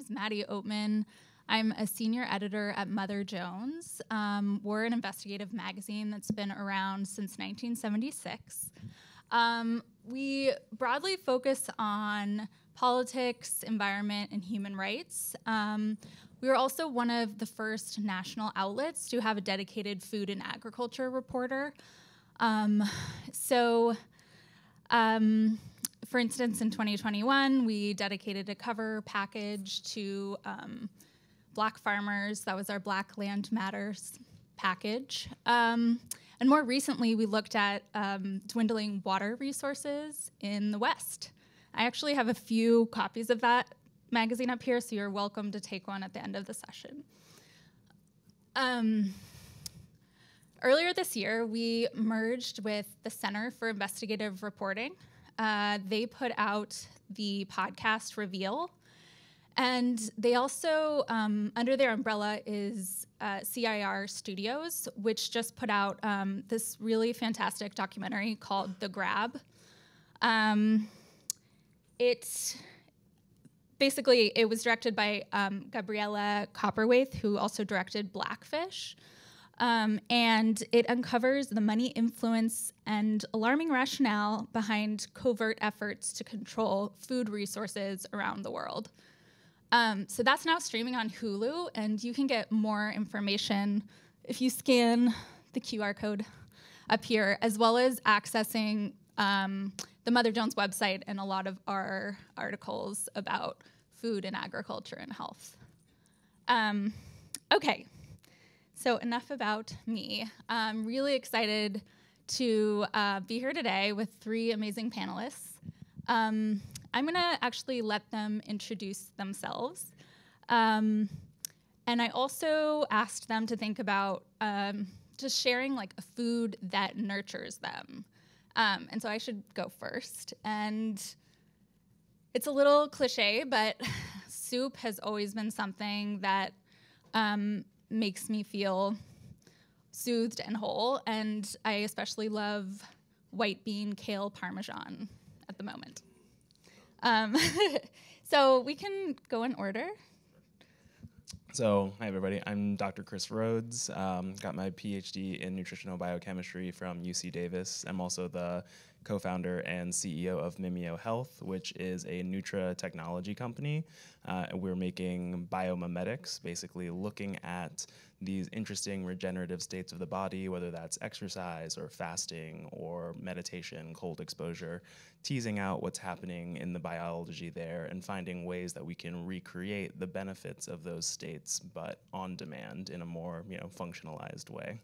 name's Maddie Oatman. I'm a senior editor at Mother Jones. We're an investigative magazine that's been around since 1976. We broadly focus on politics, environment, and human rights. We were also one of the first national outlets to have a dedicated food and agriculture reporter. For instance, in 2021, we dedicated a cover package to Black farmers. That was our Black Land Matters package. And more recently, we looked at dwindling water resources in the West. I actually have a few copies of that magazine up here, so you're welcome to take one at the end of the session. Earlier this year, we merged with the Center for Investigative Reporting. They put out the podcast Reveal, and they also, under their umbrella is CIR Studios, which just put out this really fantastic documentary called The Grab. It was directed by Gabriella Copperwaith, who also directed Blackfish. And it uncovers the money, influence, and alarming rationale behind covert efforts to control food resources around the world. So that's now streaming on Hulu, and you can get more information if you scan the QR code up here, as well as accessing the Mother Jones website and a lot of our articles about food and agriculture and health. Okay. So enough about me. I'm really excited to be here today with three amazing panelists. I'm gonna actually let them introduce themselves. And I also asked them to think about just sharing like a food that nurtures them. And so I should go first. And it's a little cliche, but soup has always been something that makes me feel soothed and whole, and I especially love white bean kale parmesan at the moment. So we can go in order. So, hi everybody, I'm Dr. Chris Rhodes, got my PhD in nutritional biochemistry from UC Davis. I'm also the co-founder and CEO of Mimeo Health, which is a nutritechnology company. We're making biomimetics, basically looking at these interesting regenerative states of the body, whether that's exercise or fasting or meditation, cold exposure, teasing out what's happening in the biology there and finding ways that we can recreate the benefits of those states, but on demand in a more, functionalized way.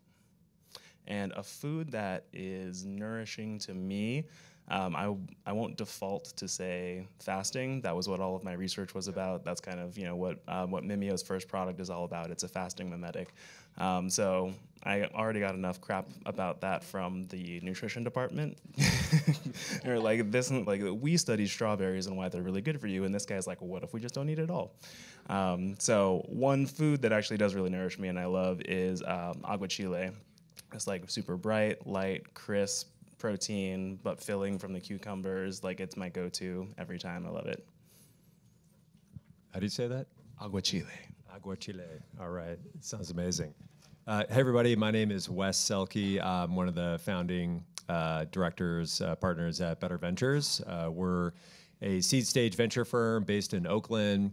And a food that is nourishing to me, I won't default to say fasting. That was what all of my research was about. That's kind of what Mimeo's first product is all about. It's a fasting mimetic. So I already got enough crap about that from the nutrition department. They're like, we study strawberries and why they're really good for you, and this guy's like, well, what if we just don't eat it all? So one food that actually does really nourish me and I love is aguachile. It's like super bright, light, crisp, protein, but filling from the cucumbers. Like, it's my go-to every time. I love it. How do you say that? Aguachile. Aguachile. All right. Sounds amazing. Hey, everybody. My name is Wes Selke. I'm one of the founding directors, partners at Better Ventures. We're a seed stage venture firm based in Oakland.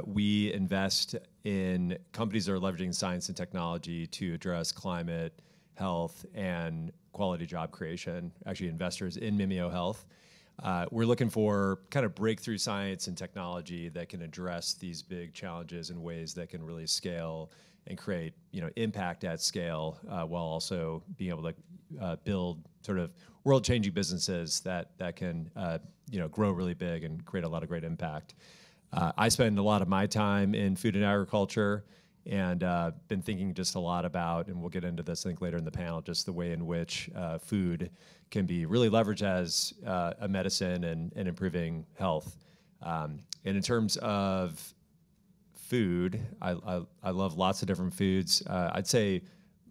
We invest in companies that are leveraging science and technology to address climate, health, and quality job creation, actually investors in Mimeo Health. We're looking for kind of breakthrough science and technology that can address these big challenges in ways that can really scale and create impact at scale, while also being able to build sort of world-changing businesses that can grow really big and create a lot of great impact. I spend a lot of my time in food and agriculture, and been thinking just a lot about, and we'll get into this I think later in the panel, just the way in which food can be really leveraged as a medicine and improving health. And in terms of food, I love lots of different foods. I'd say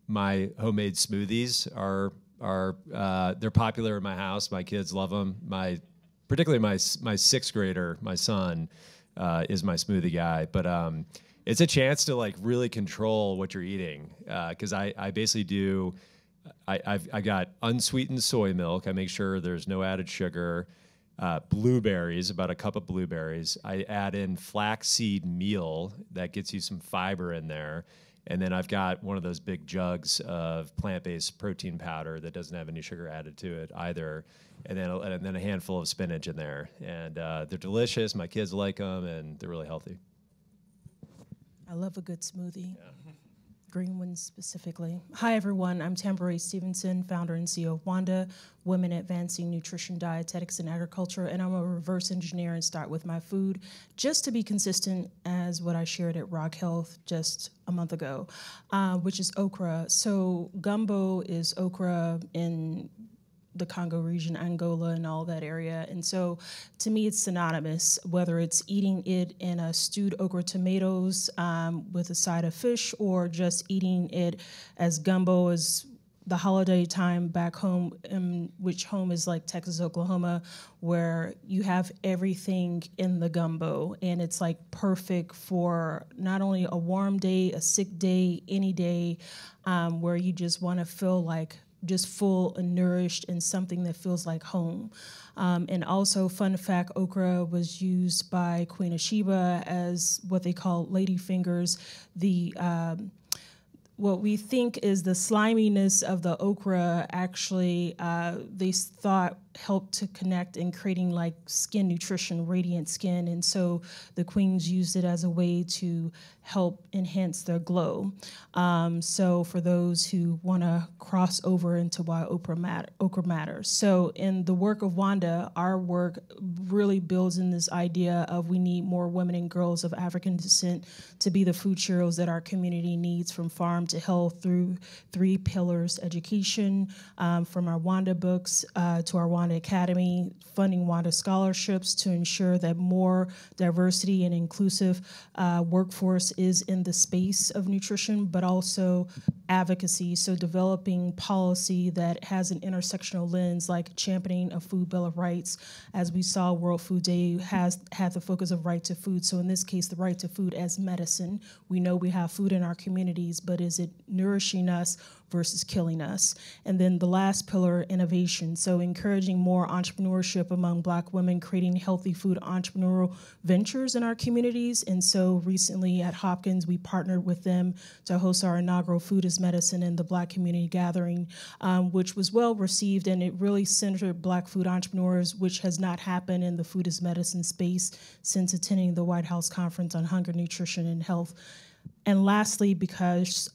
my homemade smoothies are they're popular in my house. My kids love them. Particularly my sixth grader, my son, is my smoothie guy. But it's a chance to like really control what you're eating, because I basically do. I got unsweetened soy milk. I make sure there's no added sugar. Blueberries, about a cup of blueberries. I add in flaxseed meal that gets you some fiber in there. And then I've got one of those big jugs of plant-based protein powder that doesn't have any sugar added to it either. And then a handful of spinach in there. And they're delicious. My kids like them, and they're really healthy. I love a good smoothie. Yeah. Green ones specifically. Hi, everyone. I'm Tamara Stevenson, founder and CEO of WANDA, Women Advancing Nutrition, Dietetics, and Agriculture, and I'm a reverse engineer and start with my food, just to be consistent as what I shared at Rock Health just a month ago, which is okra. So gumbo is okra in the Congo region, Angola, and all that area. And so to me, it's synonymous, whether it's eating it in a stewed okra tomatoes with a side of fish, or just eating it as gumbo as the holiday time back home, which home is like Texas, Oklahoma, where you have everything in the gumbo. And it's like perfect for not only a warm day, a sick day, any day, where you just want to feel like just full and nourished and something that feels like home. And also, fun fact, okra was used by Queen of Sheba as what they call lady fingers. What we think is the sliminess of the okra actually, they thought helped to connect in creating like skin nutrition, radiant skin. And so the queens used it as a way to help enhance their glow. So for those who want to cross over into why okra matters. So in the work of WANDA, our work really builds in this idea of we need more women and girls of African descent to be the food heroes that our community needs, from farm to health, through 3 pillars: education, from our WANDA books to our WANDA Academy, funding WANDA scholarships to ensure that more diversity and inclusive workforce is in the space of nutrition, but also advocacy, so developing policy that has an intersectional lens, like championing a food bill of rights. As we saw, World Food Day had the focus of right to food. So in this case, the right to food as medicine. We know we have food in our communities, but is it nourishing us versus killing us? And then the last pillar, innovation. So encouraging more entrepreneurship among Black women, creating healthy food entrepreneurial ventures in our communities. And so recently at Hopkins, we partnered with them to host our inaugural Food is Medicine in the Black Community Gathering, which was well received, and it really centered Black food entrepreneurs, which has not happened in the Food is Medicine space since attending the White House Conference on Hunger, Nutrition, and Health. And lastly, because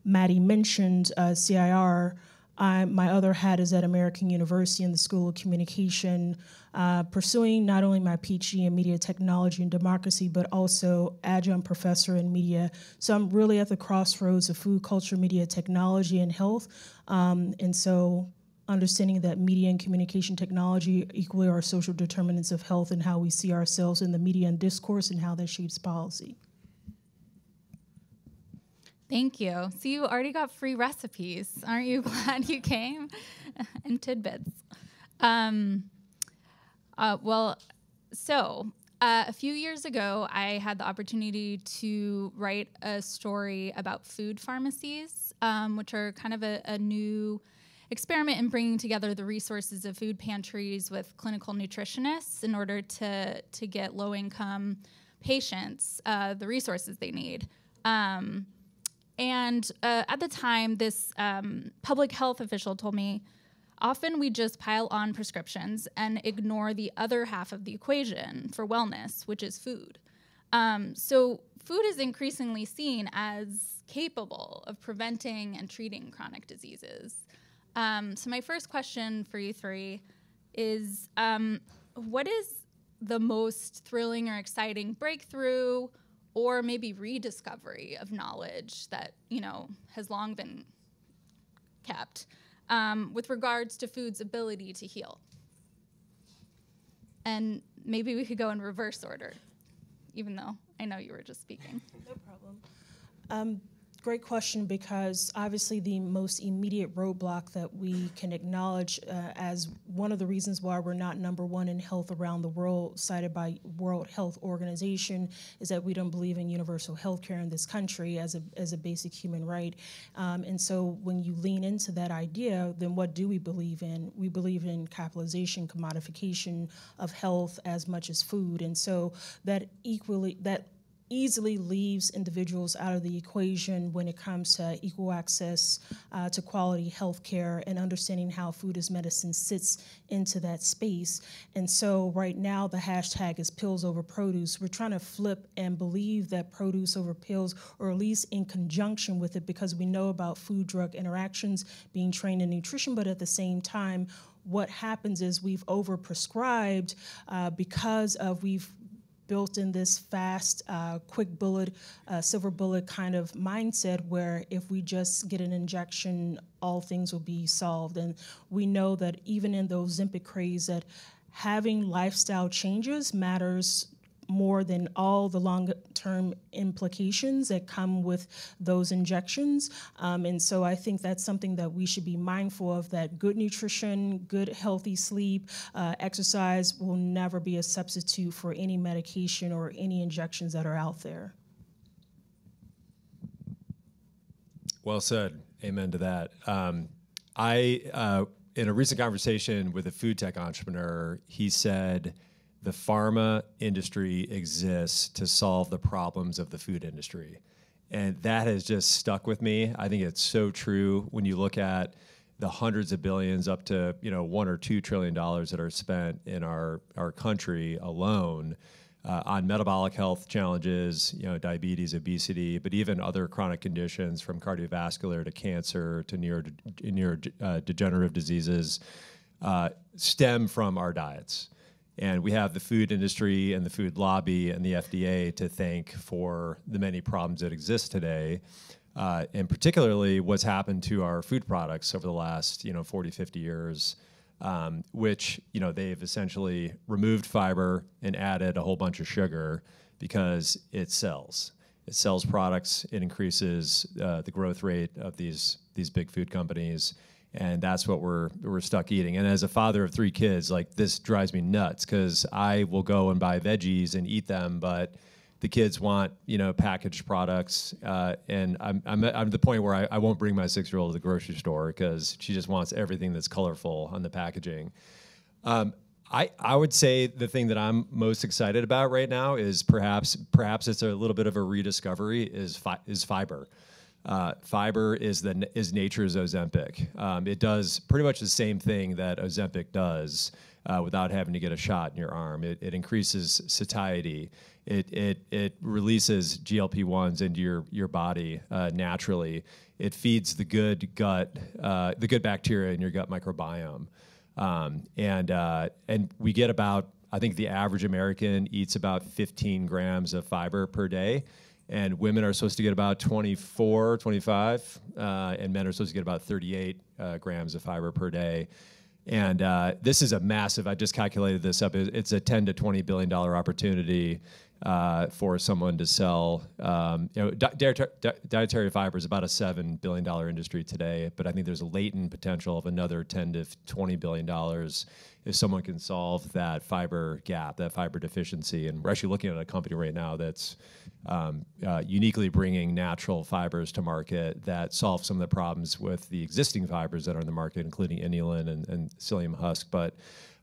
Maddie mentioned CIR, my other hat is at American University in the School of Communication, pursuing not only my PhD in media technology and democracy, but also adjunct professor in media. So I'm really at the crossroads of food, culture, media, technology, and health. And so understanding that media and communication technology equally are social determinants of health, and how we see ourselves in the media and discourse, and how that shapes policy. Thank you. So you already got free recipes. Aren't you glad you came? And tidbits. A few years ago, I had the opportunity to write a story about food pharmacies, which are kind of a new experiment in bringing together the resources of food pantries with clinical nutritionists in order to get low-income patients the resources they need. And at the time, this public health official told me, often we just pile on prescriptions and ignore the other half of the equation for wellness, which is food. So food is increasingly seen as capable of preventing and treating chronic diseases. So my first question for you three is, what is the most thrilling or exciting breakthrough or maybe rediscovery of knowledge that, has long been kept with regards to food's ability to heal? And maybe we could go in reverse order, even though I know you were just speaking. No problem. Great question, because obviously the most immediate roadblock that we can acknowledge as one of the reasons why we're not #1 in health around the world, cited by World Health Organization, is that we don't believe in universal health care in this country as a basic human right. And so when you lean into that idea, then what do we believe in? We believe in capitalization, commodification of health as much as food. And so that easily leaves individuals out of the equation when it comes to equal access to quality health care and understanding how food as medicine sits into that space. And so right now the hashtag is pills over produce. We're trying to flip and believe that produce over pills, or at least in conjunction with it, because we know about food-drug interactions, being trained in nutrition, but at the same time, what happens is we've overprescribed because we've built in this fast, quick bullet, silver bullet kind of mindset where if we just get an injection, all things will be solved. And we know that even in the Ozempic craze, that having lifestyle changes matters more than all the long-term implications that come with those injections. And so I think that's something that we should be mindful of, that good nutrition, good healthy sleep, exercise will never be a substitute for any medication or any injections that are out there. Well said. Amen to that. In a recent conversation with a food tech entrepreneur, he said, the pharma industry exists to solve the problems of the food industry. And that has just stuck with me. I think it's so true when you look at the hundreds of billions up to $1 or $2 trillion that are spent in our country alone on metabolic health challenges, diabetes, obesity, but even other chronic conditions from cardiovascular to cancer to neurodegenerative diseases stem from our diets. And we have the food industry and the food lobby and the FDA to thank for the many problems that exist today, and particularly what's happened to our food products over the last 40, 50 years, which they've essentially removed fiber and added a whole bunch of sugar because it sells. It sells products. It increases the growth rate of these big food companies. And that's what we're stuck eating. And as a father of 3 kids, this drives me nuts, because I will go and buy veggies and eat them, but the kids want packaged products. And I'm at the point where I won't bring my 6-year-old to the grocery store because she just wants everything that's colorful on the packaging. I would say the thing that I'm most excited about right now is perhaps it's a little bit of a rediscovery is fiber. Fiber is nature's Ozempic. It does pretty much the same thing that Ozempic does without having to get a shot in your arm. It increases satiety. It releases GLP-1s into your body naturally. It feeds the good good bacteria in your gut microbiome. And we get about, I think the average American eats about 15 grams of fiber per day. And women are supposed to get about 24, 25, and men are supposed to get about 38 grams of fiber per day. And this is a massive, I just calculated this up, it's a $10 to $20 billion opportunity for someone to sell. Dietary fiber is about a $7 billion industry today, but I think there's a latent potential of another $10 to $20 billion if someone can solve that fiber gap, that fiber deficiency. And we're actually looking at a company right now that's uniquely bringing natural fibers to market that solve some of the problems with the existing fibers that are in the market, including inulin and psyllium husk. But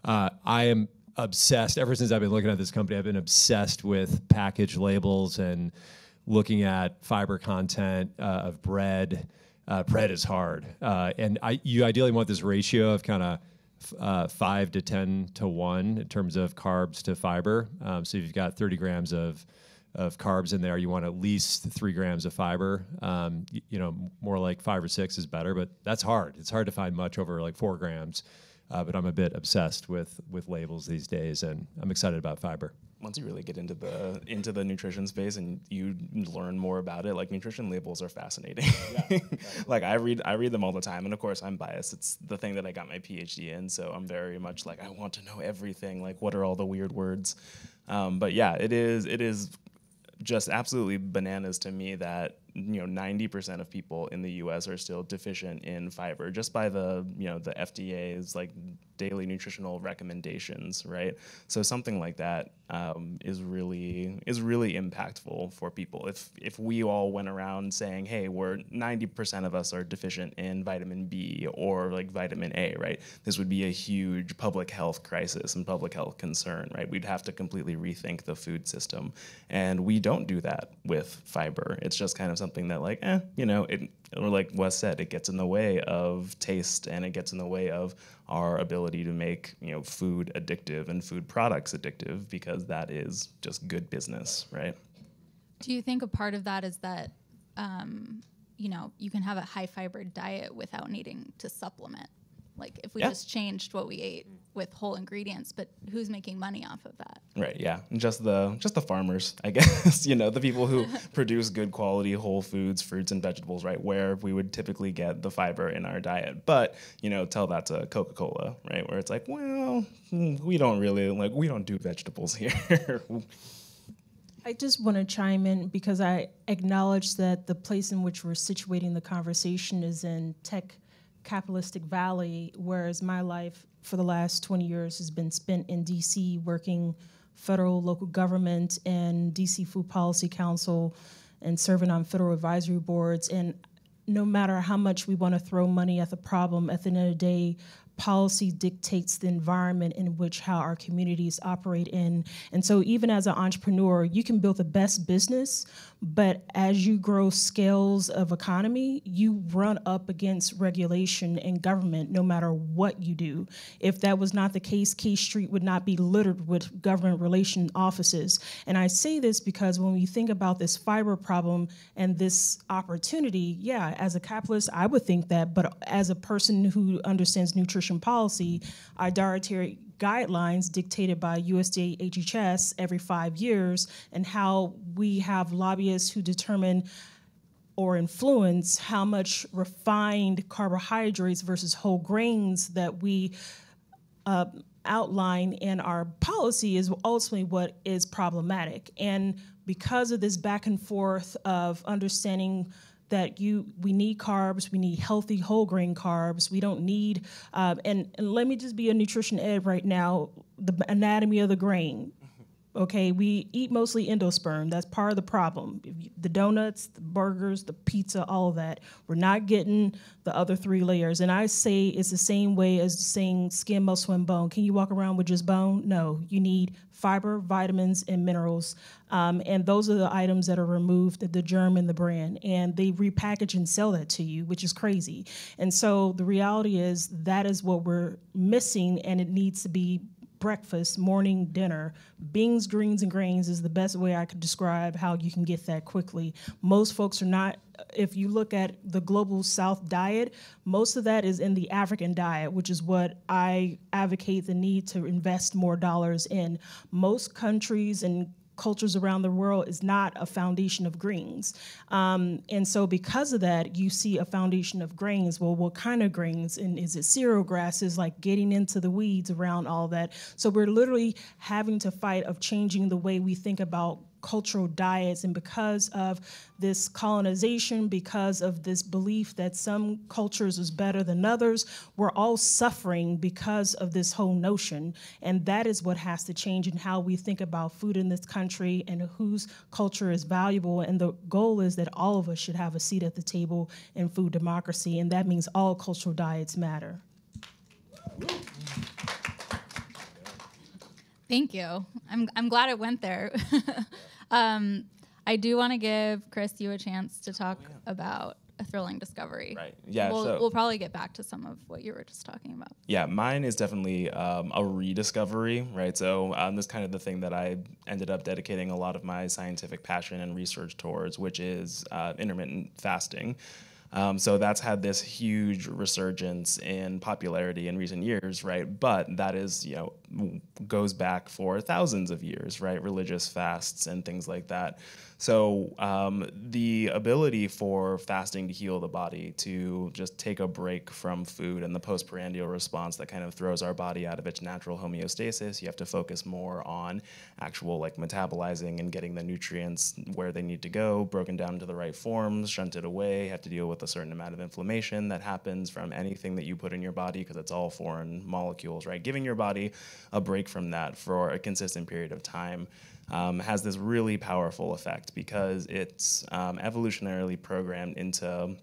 I am obsessed, ever since I've been looking at this company, I've been obsessed with package labels and looking at fiber content of bread. Bread is hard. And you ideally want this ratio of kind of 5 to 10 to 1 in terms of carbs to fiber. So if you've got 30 grams of carbs in there, you want at least 3 grams of fiber. More like 5 or 6 is better, but that's hard. It's hard to find much over like 4 grams. But I'm a bit obsessed with labels these days, and I'm excited about fiber. Once you really get into the nutrition space and you learn more about it, like nutrition labels are fascinating. Yeah. Like I read them all the time, and of course I'm biased. It's the thing that I got my PhD in, so I'm very much like I want to know everything. Like what are all the weird words? But yeah, it is just absolutely bananas to me that 90% of people in the U.S. are still deficient in fiber, just by the the FDA's like daily nutritional recommendations, right? So something like that is really impactful for people. If we all went around saying, hey, we're 90% of us are deficient in vitamin B or like vitamin A, right? This would be a huge public health crisis and public health concern, right? We'd have to completely rethink the food system, and we don't do that with fiber. It's just kind of something that like, or like Wes said, it gets in the way of taste and it gets in the way of our ability to make food addictive and food products addictive, because that is just good business, right? Do you think a part of that is that you can have a high fiber diet without needing to supplement? Like if we just changed what we ate with whole ingredients, but who's making money off of that? Right, yeah. Just the farmers, I guess, the people who produce good quality whole foods, fruits and vegetables, right, where we would typically get the fiber in our diet. But, tell that to Coca-Cola, right, where it's like, well, we don't do vegetables here. I just want to chime in because I acknowledge that the place in which we're situating the conversation is in tech capitalistic valley, whereas my life for the last 20 years has been spent in DC working federal, local government, and DC Food Policy Council, and serving on federal advisory boards. And no matter how much we want to throw money at the problem, at the end of the day, policy dictates the environment in which how our communities operate in. And so even as an entrepreneur, you can build the best business, but as you grow scales of economy, you run up against regulation and government no matter what you do. If that was not the case, K Street would not be littered with government relation offices. And I say this because when we think about this fiber problem and this opportunity, yeah, as a capitalist, I would think that, but as a person who understands nutrition policy, our dietary guidelines dictated by USDA HHS every 5 years, and how we have lobbyists who determine or influence how much refined carbohydrates versus whole grains that we outline in our policy is ultimately what is problematic. And because of this back and forth of understanding that we need carbs, we need healthy whole grain carbs, we don't need, and let me just be a nutrition ed right now, the anatomy of the grain. Okay, we eat mostly endosperm. That's part of the problem. The donuts, the burgers, the pizza, all of that. We're not getting the other 3 layers. And I say it's the same way as saying skin, muscle, and bone. Can you walk around with just bone? No, you need fiber, vitamins, and minerals. And those are the items that are removed, the germ and the bran. And they repackage and sell that to you, which is crazy. And so the reality is that is what we're missing, and it needs to be breakfast, morning, dinner. Beans, greens, and grains is the best way I could describe how you can get that quickly. Most folks are not, if you look at the global South diet, most of that is in the African diet, which is what I advocate the need to invest more dollars in. Most countries and cultures around the world is not a foundation of greens. And so because of that, you see a foundation of grains. Well, what kind of grains? And is it cereal grasses, like getting into the weeds around all that? So we're literally having to fight of changing the way we think about cultural diets. And because of this colonization, because of this belief that some cultures is better than others, we're all suffering because of this whole notion. And that is what has to change in how we think about food in this country and whose culture is valuable. And the goal is that all of us should have a seat at the table in food democracy. And that means all cultural diets matter. Thank you. I'm glad it went there. I do want to give Chris you a chance to talk about a thrilling discovery. Right. Yeah. We'll probably get back to some of what you were just talking about. Yeah, mine is definitely a rediscovery, right? So this is kind of the thing that I ended up dedicating a lot of my scientific passion and research towards, which is intermittent fasting. So that's had this huge resurgence in popularity in recent years, right? But that is, goes back for thousands of years, right? Religious fasts and things like that. So the ability for fasting to heal the body, to just take a break from food and the postprandial response that kind of throws our body out of its natural homeostasis, you have to focus more on actual like metabolizing and getting the nutrients where they need to go, broken down into the right forms, shunted away, have to deal with a certain amount of inflammation that happens from anything that you put in your body because it's all foreign molecules, right? Giving your body a break from that for a consistent period of time has this really powerful effect because it's evolutionarily programmed into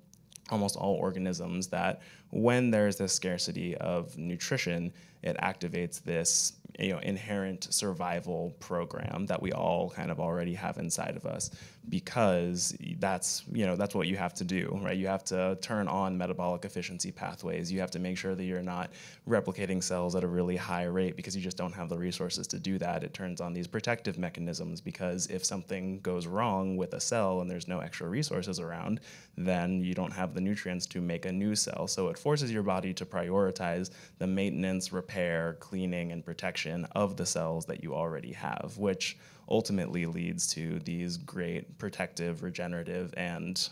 almost all organisms that when there's this scarcity of nutrition, it activates this inherent survival program that we all kind of already have inside of us, because that's what you have to do, right? You have to turn on metabolic efficiency pathways. You have to make sure that you're not replicating cells at a really high rate because you just don't have the resources to do that. It turns on these protective mechanisms because if something goes wrong with a cell and there's no extra resources around, then you don't have the nutrients to make a new cell. So it forces your body to prioritize the maintenance, repair, cleaning, and protection of the cells that you already have, which ultimately leads to these great protective, regenerative, and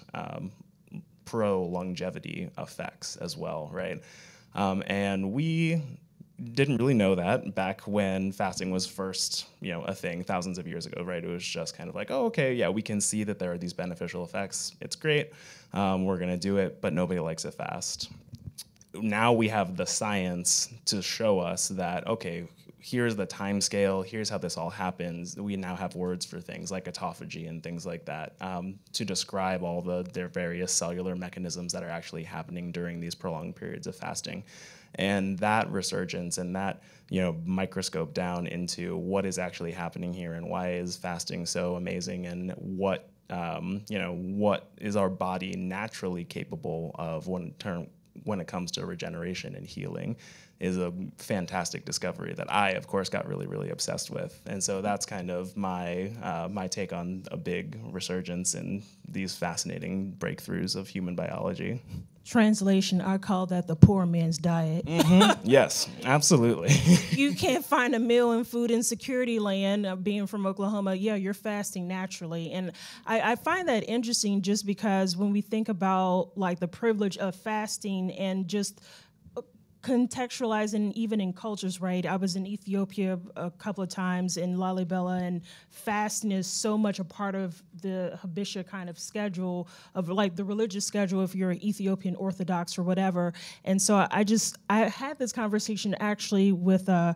pro-longevity effects as well, right? And we didn't really know that back when fasting was first, a thing thousands of years ago, right? It was just kind of like, oh, okay, yeah, we can see that there are these beneficial effects. It's great. We're going to do it, but nobody likes it fast. Now we have the science to show us that, okay, here's the time scale, here's how this all happens. We now have words for things like autophagy and things like that to describe all their various cellular mechanisms that are actually happening during these prolonged periods of fasting. And that resurgence and that, microscope down into what is actually happening here and why is fasting so amazing and what is our body naturally capable of when it comes to regeneration and healing is a fantastic discovery that I, of course, got really, really obsessed with. And so that's kind of my take on a big resurgence in these fascinating breakthroughs of human biology. Translation, I call that the poor man's diet. Mm-hmm. Yes, absolutely. You can't find a meal in food insecurity land, being from Oklahoma. Yeah, you're fasting naturally. And I find that interesting just because when we think about like the privilege of fasting and just contextualizing even in cultures, right? I was in Ethiopia a couple of times in Lalibela, and fasting is so much a part of the Habesha kind of schedule of like the religious schedule if you're Ethiopian Orthodox or whatever. And so I had this conversation actually with a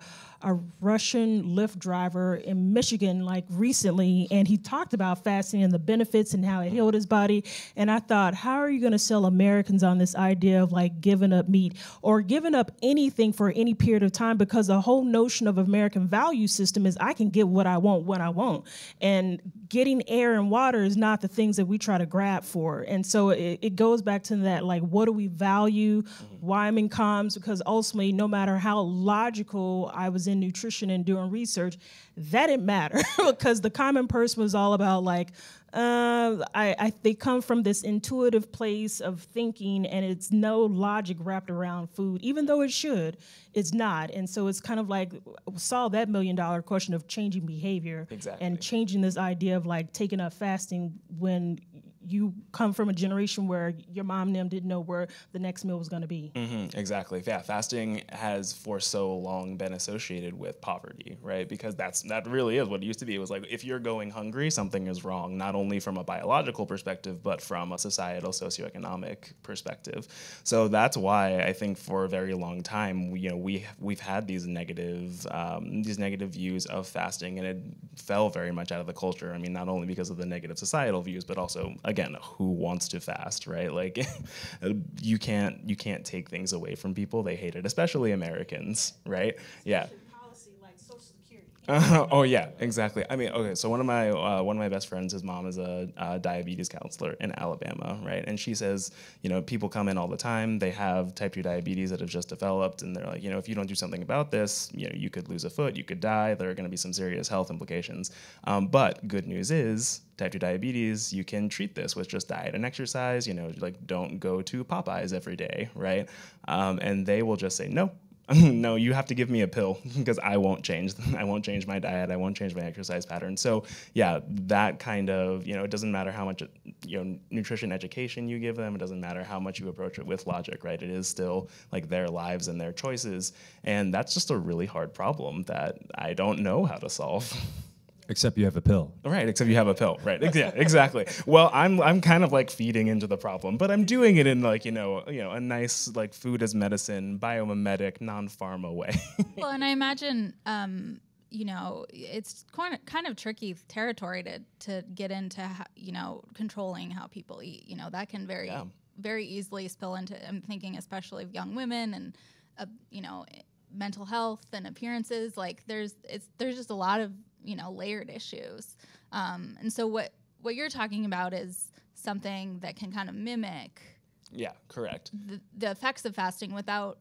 Russian Lyft driver in Michigan like recently, and he talked about fasting and the benefits and how it healed his body. And I thought, how are you going to sell Americans on this idea of like giving up meat or giving up anything for any period of time? Because the whole notion of American value system is I can get what I want when I want, and getting air and water is not the things that we try to grab for. And so it goes back to that, like, what do we value? Why I'm in comms, because ultimately, no matter how logical I was in nutrition and doing research, that didn't matter because the common person was all about like, they come from this intuitive place of thinking, and it's no logic wrapped around food, even though it should. It's not. And so it's kind of like solve that $1 million question of changing behavior. Exactly. And changing this idea of like taking up fasting when you come from a generation where your mom and them didn't know where the next meal was going to be. Mm-hmm, exactly. Yeah, fasting has for so long been associated with poverty, right? Because that really is what it used to be. It was like, if you're going hungry, something is wrong, not only from a biological perspective, but from a societal, socioeconomic perspective. So that's why I think for a very long time, we've had these negative views of fasting, and it fell very much out of the culture. I mean, not only because of the negative societal views, but also, again, who wants to fast, right? Like, you can't take things away from people. They hate it, especially Americans, right? Yeah. Policy like Social Security. Oh yeah, exactly. I mean, okay. So one of my best friends, his mom is a diabetes counselor in Alabama, right? And she says, people come in all the time. They have type 2 diabetes that have just developed, and they're like, if you don't do something about this, you could lose a foot, you could die. There are going to be some serious health implications. But good news is, type 2 diabetes, you can treat this with just diet and exercise. Like don't go to Popeyes every day, right? And they will just say no. No, you have to give me a pill because I won't change. I won't change my diet. I won't change my exercise pattern. So yeah, that kind of, it doesn't matter how much, nutrition education you give them. It doesn't matter how much you approach it with logic, right? It is still like their lives and their choices. And that's just a really hard problem that I don't know how to solve. Except you have a pill. Right, except you have a pill. Right, yeah, exactly. Well, I'm kind of like feeding into the problem, but I'm doing it in like, a nice like food as medicine, biomimetic, non-pharma way. Well, and I imagine, it's kind of tricky territory to get into, controlling how people eat. That can very easily spill into, I'm thinking especially of young women and, mental health and appearances. Like there's just a lot of, layered issues. And so what you're talking about is something that can kind of mimic Yeah, correct. the effects of fasting without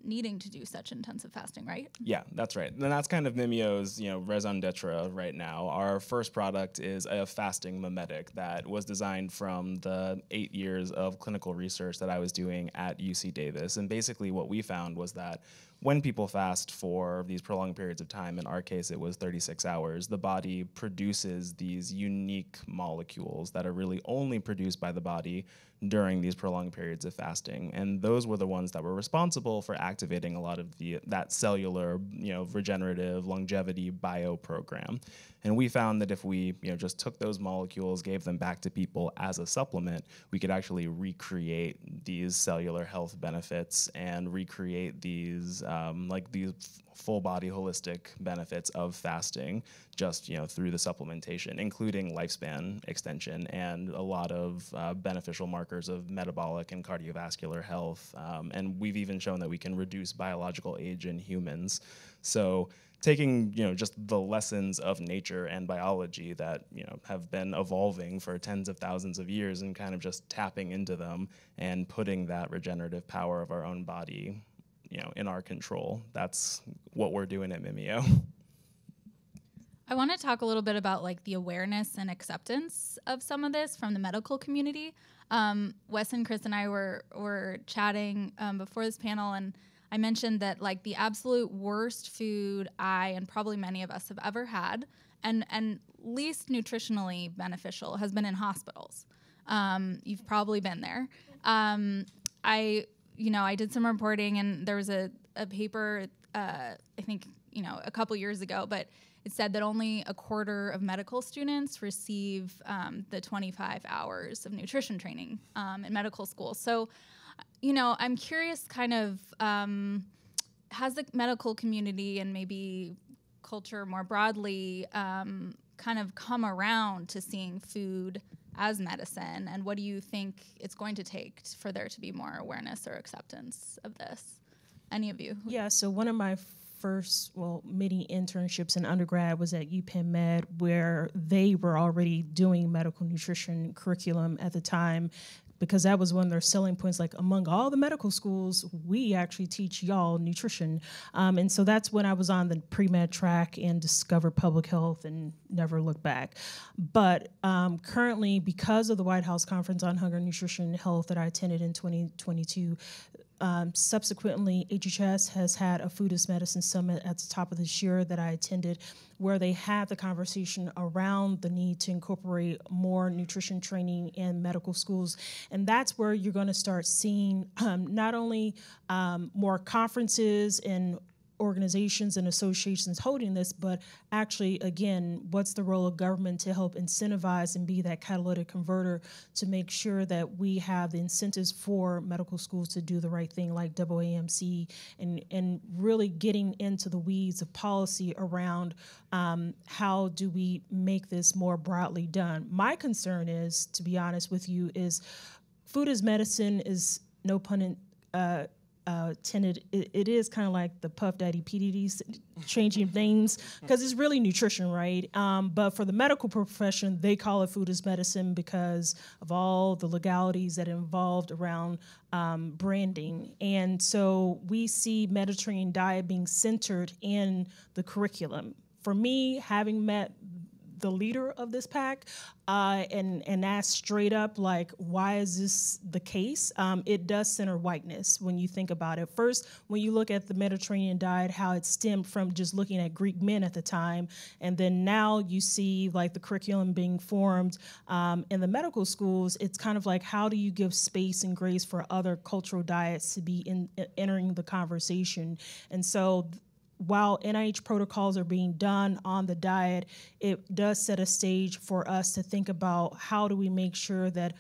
needing to do such intensive fasting, right? Yeah, that's right. And that's kind of Mimio's, raison d'etre right now. Our first product is a fasting mimetic that was designed from the 8 years of clinical research that I was doing at UC Davis. And basically what we found was that when people fast for these prolonged periods of time, in our case it was 36 hours, the body produces these unique molecules that are really only produced by the body during these prolonged periods of fasting. And those were the ones that were responsible for activating a lot of that cellular, regenerative longevity bio program. And we found that if we, just took those molecules, gave them back to people as a supplement, we could actually recreate these cellular health benefits and recreate these, these full body holistic benefits of fasting just, through the supplementation, including lifespan extension and a lot of beneficial markers of metabolic and cardiovascular health. And we've even shown that we can reduce biological age in humans. So taking, just the lessons of nature and biology that, have been evolving for tens of thousands of years and kind of just tapping into them and putting that regenerative power of our own body, in our control. That's what we're doing at Mimio. I want to talk a little bit about like the awareness and acceptance of some of this from the medical community. Wes and Chris and I were chatting before this panel, and I mentioned that like the absolute worst food I and probably many of us have ever had and least nutritionally beneficial has been in hospitals. You've probably been there. I did some reporting, and there was a paper, I think, a couple years ago, but it said that only a quarter of medical students receive the 25 hours of nutrition training in medical school. So, I'm curious kind of, has the medical community and maybe culture more broadly kind of come around to seeing food as medicine, and what do you think it's going to take for there to be more awareness or acceptance of this? Any of you? Yeah, so one of my first, many internships in undergrad was at UPenn Med, where they were already doing medical nutrition curriculum at the time, because that was one of their selling points. Like, among all the medical schools, we actually teach y'all nutrition. And so that's when I was on the pre-med track and discovered public health and never looked back. But currently, because of the White House Conference on Hunger, Nutrition, and Health that I attended in 2022, subsequently, HHS has had a Food as Medicine Summit at the top of this year that I attended, where they had the conversation around the need to incorporate more nutrition training in medical schools. And that's where you're going to start seeing not only more conferences and organizations and associations holding this, but actually, again, what's the role of government to help incentivize and be that catalytic converter to make sure that we have the incentives for medical schools to do the right thing, like AAMC, and really getting into the weeds of policy around how do we make this more broadly done. My concern is, to be honest with you, is food as medicine is, no pun it is kind of like the Puff Daddy PDD changing names because it's really nutrition, right? But for the medical profession, they call it food as medicine because of all the legalities that involved around branding. And so we see Mediterranean diet being centered in the curriculum. For me, having met the leader of this pack and ask straight up, like, why is this the case? It does center whiteness when you think about it. First, when you look at the Mediterranean diet, how it stemmed from just looking at Greek men at the time, and then now you see like the curriculum being formed in the medical schools. It's kind of like, how do you give space and grace for other cultural diets to be entering the conversation? And so while NIH protocols are being done on the diet, it does set a stage for us to think about how do we make sure that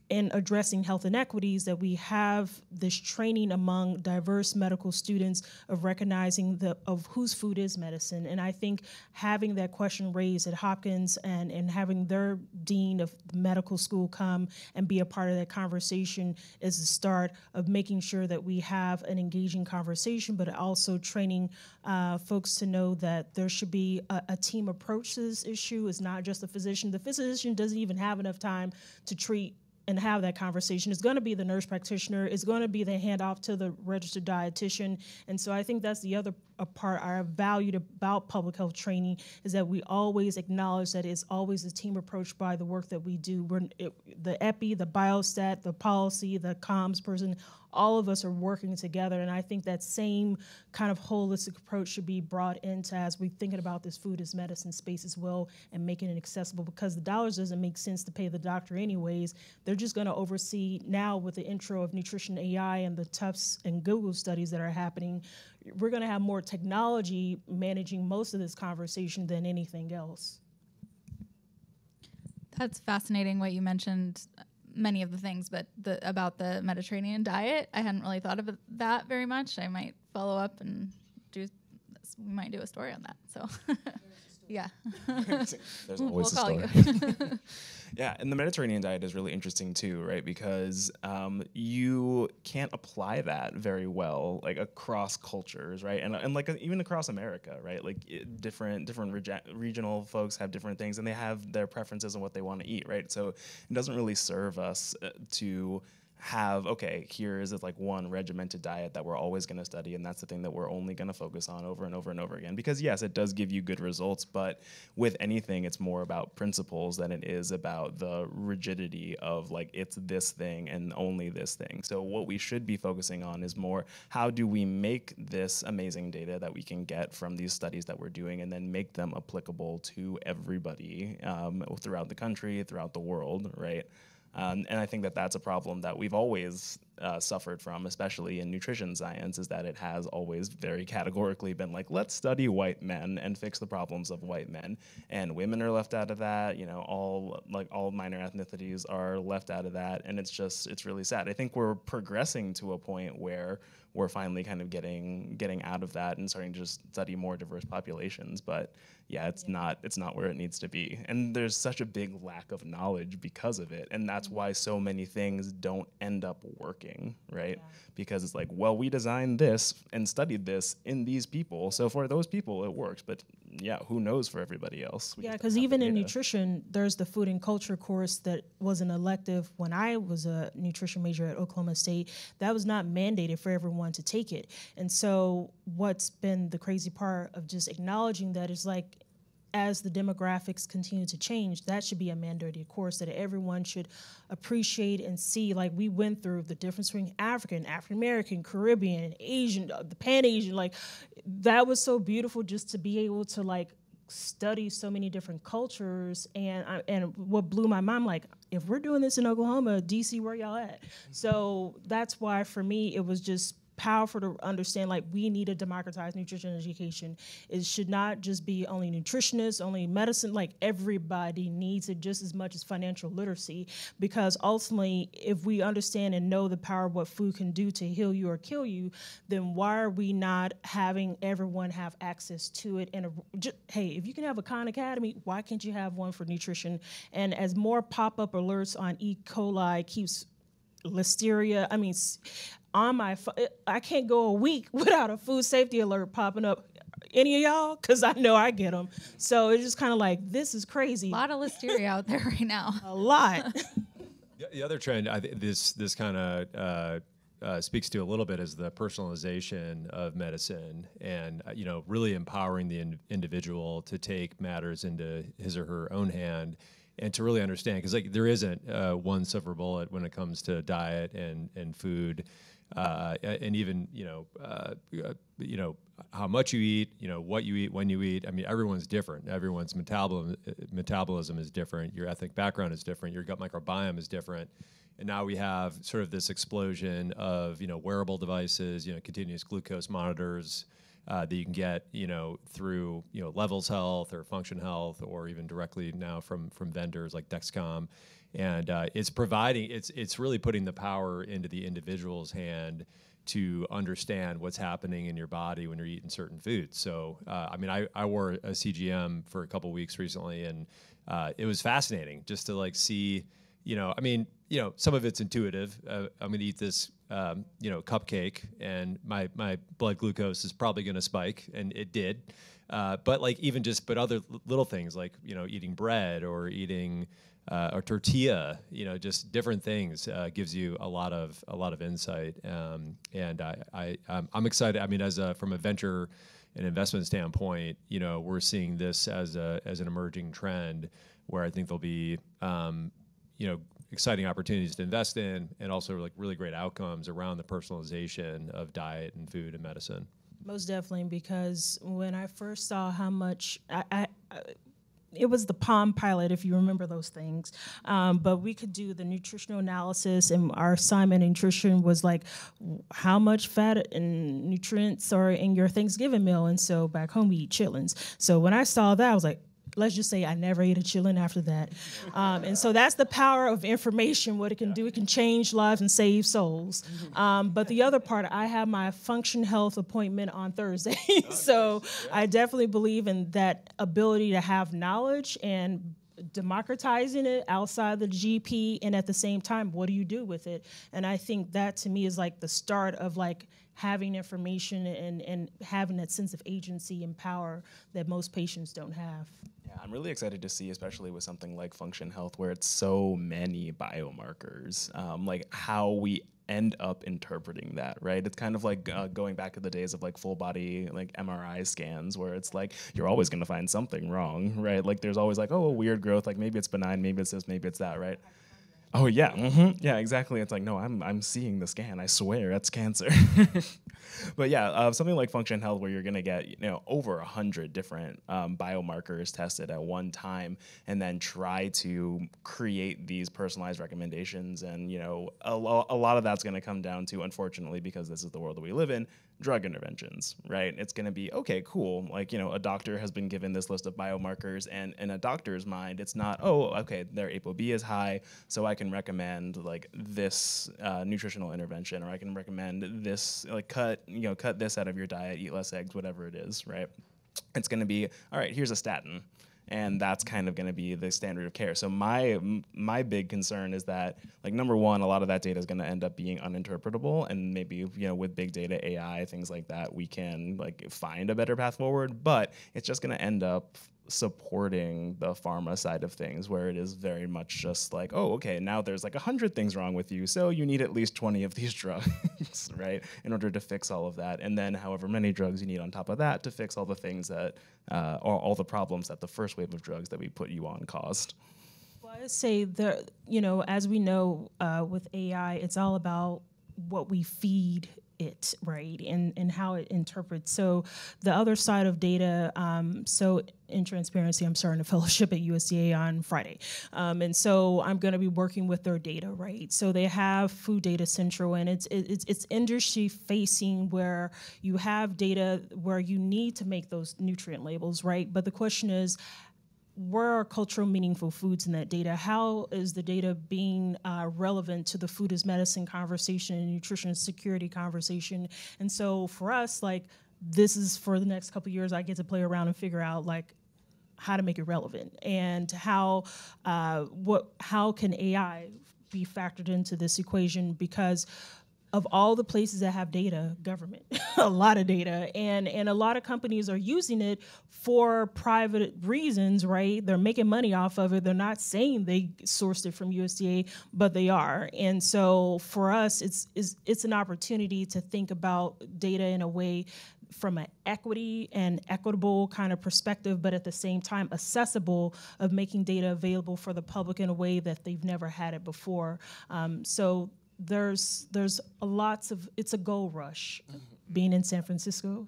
in addressing health inequities that we have this training among diverse medical students of recognizing of whose food is medicine. And I think having that question raised at Hopkins and having their dean of the medical school come and be a part of that conversation is the start of making sure that we have an engaging conversation, but also training folks to know that there should be a team approach to this issue. It's not just the physician. The physician doesn't even have enough time to treat and have that conversation. It's going to be the nurse practitioner. It's going to be the handoff to the registered dietitian. And so I think that's the other part I valued about public health training is that we always acknowledge that it's always a team approach by the work that we do. The epi, the biostat, the policy, the comms person, all of us are working together. And I think that same kind of holistic approach should be brought into as we're thinking about this food as medicine space as well and making it accessible, because the dollars doesn't make sense to pay the doctor anyways. They're just going to oversee now with the intro of nutrition AI and the Tufts and Google studies that are happening. We're going to have more technology managing most of this conversation than anything else. That's fascinating what you mentioned, many of the things, but about the Mediterranean diet, I hadn't really thought of that very much. I might follow up and we might do a story on that. So yeah. There's always we'll a call story. you. Yeah, and the Mediterranean diet is really interesting too, right? Because you can't apply that very well, like across cultures, right? And like even across America, right? Like different regional folks have different things, and they have their preferences on what they want to eat, right? So it doesn't really serve us to have, okay, here is like one regimented diet that we're always going to study, and that's the thing that we're only going to focus on over and over and over again. Because yes, it does give you good results, but with anything, it's more about principles than it is about the rigidity of like, it's this thing and only this thing. So what we should be focusing on is more, how do we make this amazing data that we can get from these studies that we're doing and then make them applicable to everybody throughout the country, throughout the world, right? And I think that that's a problem that we've always suffered from, especially in nutrition science, is that it has always very categorically been like, let's study white men and fix the problems of white men. And women are left out of that, you know, all minor ethnicities are left out of that. And it's really sad. I think we're progressing to a point where we're finally kind of getting out of that and starting to just study more diverse populations. But yeah, it's not where it needs to be. And there's such a big lack of knowledge because of it. And that's why so many things don't end up working, right? Yeah. Because it's like, well, we designed this and studied this in these people. So for those people, it works. But yeah, who knows for everybody else? Yeah, because even in nutrition, there's the food and culture course that was an elective when I was a nutrition major at Oklahoma State. That was not mandated for everyone to take it. And so what's been the crazy part of just acknowledging that is like, as the demographics continue to change, that should be a mandated course that everyone should appreciate and see. Like, we went through the difference between African, African-American, Caribbean, Asian, the Pan-Asian. Like, that was so beautiful just to be able to, like, study so many different cultures. And what blew my mind, like, if we're doing this in Oklahoma, DC, where y'all at? So that's why, for me, it was just powerful to understand, like, we need to democratize nutrition education. It should not just be only nutritionists, only medicine. Like, everybody needs it just as much as financial literacy, because ultimately, if we understand and know the power of what food can do to heal you or kill you, then why are we not having everyone have access to it? And hey, if you can have a Khan Academy, why can't you have one for nutrition? And as more pop-up alerts on E. coli keeps Listeria, on my I can't go a week without a food safety alert popping up. Any of y'all? Because I know I get them. So it's just kind of like, this is crazy. A lot of listeria out there right now. A lot. The other trend, I think this kind of speaks to a little bit, is the personalization of medicine, and really empowering the individual to take matters into his or her own hand, and to really understand, because like there isn't one silver bullet when it comes to diet and food, and even how much you eat, what you eat, when you eat. I mean, everyone's different. Everyone's metabolism is different. Your ethnic background is different. Your gut microbiome is different. And now we have sort of this explosion of wearable devices, continuous glucose monitors that you can get through Levels Health or Function Health, or even directly now from vendors like Dexcom. And it's really putting the power into the individual's hand to understand what's happening in your body when you're eating certain foods. So, I wore a CGM for a couple weeks recently, and it was fascinating just to like see, some of it's intuitive. I'm going to eat this, cupcake, and my blood glucose is probably going to spike, and it did. But other little things like, eating bread or eating or tortilla, just different things gives you a lot of insight. And I'm excited. I mean, from a venture and investment standpoint, we're seeing this as an emerging trend where I think there'll be, exciting opportunities to invest in, and also like really great outcomes around the personalization of diet and food and medicine. Most definitely, because when I first saw how much it was the Palm Pilot, if you remember those things. But we could do the nutritional analysis, and our assignment in nutrition was like, how much fat and nutrients are in your Thanksgiving meal? And so back home we eat chitlins. So when I saw that, I was like, let's just say I never ate a chitlin after that. And so that's the power of information, what it can do. It can change lives and save souls. But the other part, I have my Function Health appointment on Thursday. So I definitely believe in that ability to have knowledge and democratizing it outside the GP, and at the same time, what do you do with it? And I think that to me is like the start of like having information and having that sense of agency and power that most patients don't have. Yeah, I'm really excited to see, especially with something like Function Health, where it's so many biomarkers, like how we end up interpreting that, right? It's kind of like going back to the days of like full body like MRI scans, where it's like you're always going to find something wrong, right? Like there's always like, oh, a weird growth, like maybe it's benign, maybe it's this, maybe it's that, right? Oh yeah, yeah, exactly. It's like, no, I'm seeing the scan. I swear that's cancer. But yeah, something like Function Health, where you're gonna get over 100 different biomarkers tested at one time, and then try to create these personalized recommendations. And a lot of that's gonna come down to, unfortunately, because this is the world that we live in, drug interventions, right? It's going to be, okay, cool. Like, a doctor has been given this list of biomarkers, and in a doctor's mind, it's not, oh, okay, their ApoB is high, so I can recommend like this nutritional intervention, or I can recommend this, like cut this out of your diet, eat less eggs, whatever it is, right? It's going to be, all right, here's a statin. And that's kind of going to be the standard of care. So my big concern is that, like, number one, a lot of that data is going to end up being uninterpretable, and maybe with big data, AI, things like that, we can like find a better path forward. But it's just going to end up supporting the pharma side of things, where it is very much just like, oh, okay, now there's like 100 things wrong with you, so you need at least 20 of these drugs, right, in order to fix all of that. And then however many drugs you need on top of that to fix all the things that, or all the problems that the first wave of drugs that we put you on caused. Well, I would say as we know with AI, it's all about what we feed it, right, and how it interprets. So the other side of data, so in transparency, I'm starting a fellowship at USDA on Friday. And so I'm going to be working with their data, right? So they have Food Data Central, and it's industry facing, where you have data where you need to make those nutrient labels, right? But the question is, where are cultural meaningful foods in that data? How is the data being relevant to the food as medicine conversation and nutrition security conversation? And so for us, like, this is for the next couple of years, I get to play around and figure out like how to make it relevant, and how can AI be factored into this equation? Because of all the places that have data, government, a lot of data, and a lot of companies are using it for private reasons, right? They're making money off of it. They're not saying they sourced it from USDA, but they are. And so for us, it's an opportunity to think about data in a way from an equity and equitable kind of perspective, but at the same time accessible, of making data available for the public in a way that they've never had it before. So there's it's a gold rush being in San Francisco.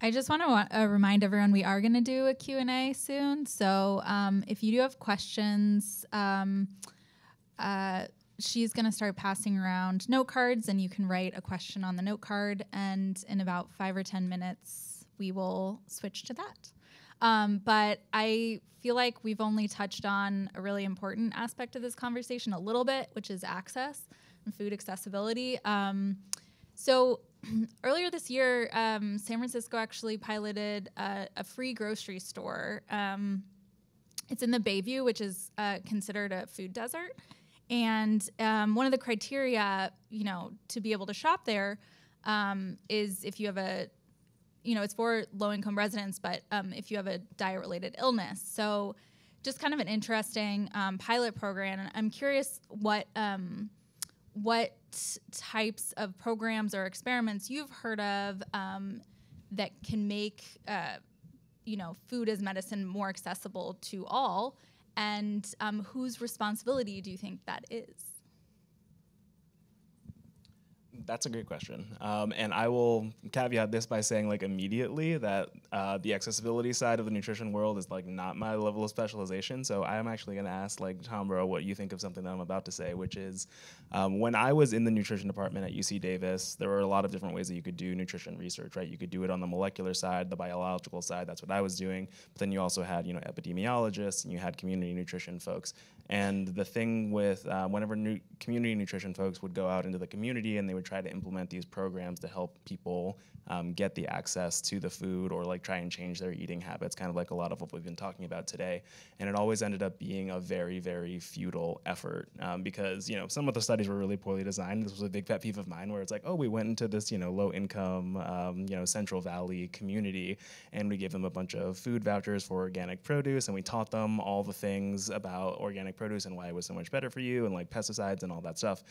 I just want to remind everyone we are going to do a Q&A soon. So if you do have questions, she's going to start passing around note cards, and you can write a question on the note card. And in about 5 or 10 minutes, we will switch to that. But I feel like we've only touched on a really important aspect of this conversation a little bit, which is access and food accessibility. So earlier this year, San Francisco actually piloted a free grocery store. It's in the Bayview, which is considered a food desert. And one of the criteria, to be able to shop there is if you have it's for low-income residents, but if you have a diet-related illness. So just kind of an interesting pilot program. And I'm curious what types of programs or experiments you've heard of that can make, food as medicine more accessible to all, and whose responsibility do you think that is? That's a great question. And I will caveat this by saying, immediately that the accessibility side of the nutrition world is, not my level of specialization. So I am actually going to ask, Tom Bro, what you think of something that I'm about to say, which is when I was in the nutrition department at UC Davis, there were a lot of different ways that you could do nutrition research, right? You could do it on the molecular side, the biological side. That's what I was doing. But then you also had, epidemiologists, and you had community nutrition folks. And the thing with whenever community nutrition folks would go out into the community and they would try to implement these programs to help people get the access to the food, or try and change their eating habits, kind of like a lot of what we've been talking about today. And it always ended up being a very, very futile effort because, some of the studies were really poorly designed. This was a big pet peeve of mine where it's we went into this, low income, Central Valley community, and we gave them a bunch of food vouchers for organic produce, and we taught them all the things about organic produce and why it was so much better for you, and pesticides and all that stuff.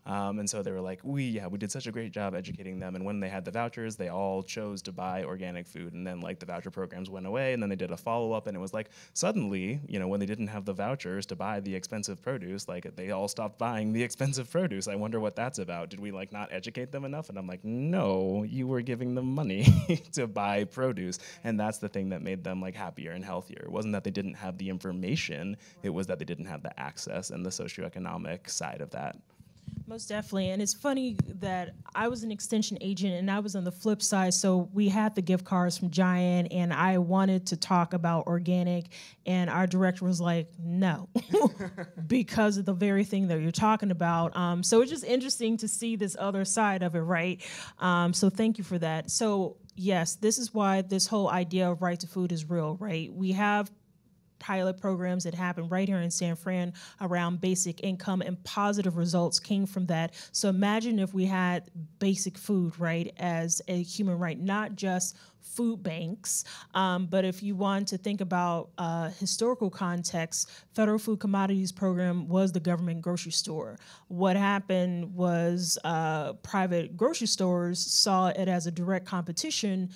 And so they were like, we did such a great job educating them. And when they had the vouchers, they all chose to buy organic food. And then the voucher programs went away, and then they did a follow-up, and it was suddenly, when they didn't have the vouchers to buy the expensive produce, they all stopped buying the expensive produce. I wonder what that's about. Did we not educate them enough? And I'm like, no, you were giving them money to buy produce. And that's the thing that made them happier and healthier. It wasn't that they didn't have the information, it was that they didn't have the access and the socioeconomic side of that. Most definitely. And it's funny that I was an extension agent and I was on the flip side. So we had the gift cards from Giant, and I wanted to talk about organic, and our director was like, no, because of the very thing that you're talking about. So it's just interesting to see this other side of it, right? So thank you for that. So yes, this is why this whole idea of right to food is real, right? We have pilot programs that happen right here in San Fran around basic income, and positive results came from that. So imagine if we had basic food, right, as a human right, not just food banks, but if you want to think about historical context, Federal Food Commodities Program was the government grocery store. What happened was private grocery stores saw it as a direct competition,